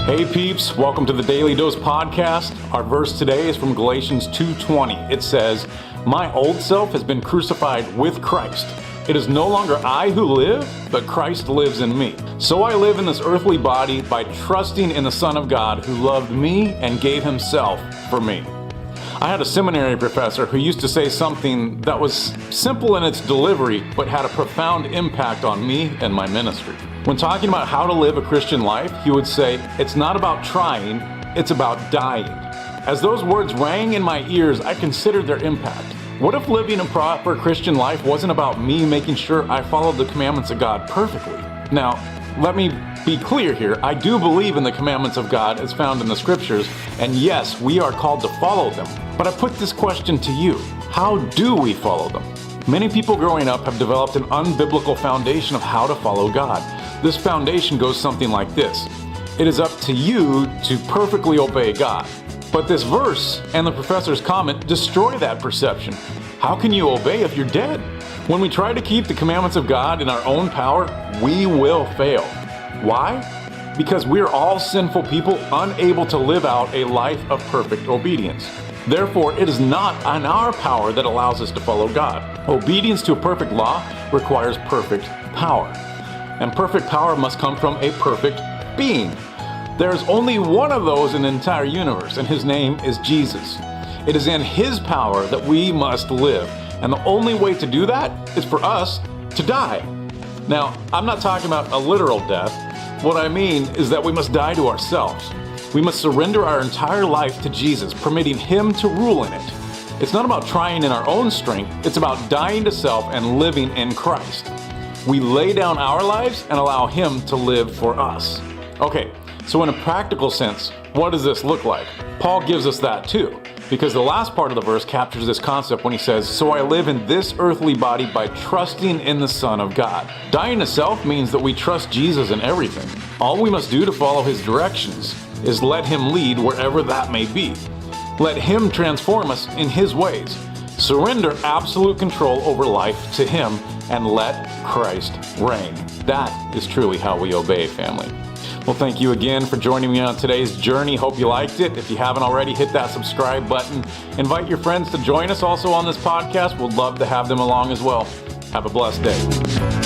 Hey peeps, welcome to the Daily Dose Podcast. Our verse today is from Galatians 2:20. It says, "My old self has been crucified with Christ. It is no longer I who live, but Christ lives in me. So I live in this earthly body by trusting in the Son of God who loved me and gave himself for me." I had a seminary professor who used to say something that was simple in its delivery, but had a profound impact on me and my ministry. When talking about how to live a Christian life, he would say, "It's not about trying, it's about dying." As those words rang in my ears, I considered their impact. What if living a proper Christian life wasn't about me making sure I followed the commandments of God perfectly? Now, let me be clear here. I do believe in the commandments of God as found in the scriptures, and yes, we are called to follow them. But I put this question to you. How do we follow them? Many people growing up have developed an unbiblical foundation of how to follow God. This foundation goes something like this. It is up to you to perfectly obey God. But this verse and the professor's comment destroy that perception. How can you obey if you're dead? When we try to keep the commandments of God in our own power, we will fail. Why? Because we're all sinful people unable to live out a life of perfect obedience. Therefore, it is not in our power that allows us to follow God. Obedience to a perfect law requires perfect power. And perfect power must come from a perfect being. There is only one of those in the entire universe, and his name is Jesus. It is in his power that we must live. And the only way to do that is for us to die. Now, I'm not talking about a literal death. What I mean is that we must die to ourselves. We must surrender our entire life to Jesus, permitting him to rule in it. It's not about trying in our own strength. It's about dying to self and living in Christ. We lay down our lives and allow him to live for us. Okay, so in a practical sense, what does this look like? Paul gives us that too, because the last part of the verse captures this concept when he says, "So I live in this earthly body by trusting in the Son of God." Dying to self means that we trust Jesus in everything. All we must do to follow his directions is let him lead wherever that may be. Let him transform us in his ways. Surrender absolute control over life to him and let Christ reign. That is truly how we obey, family. Well, thank you again for joining me on today's journey. Hope you liked it. If you haven't already, hit that subscribe button. Invite your friends to join us also on this podcast. We'd love to have them along as well. Have a blessed day.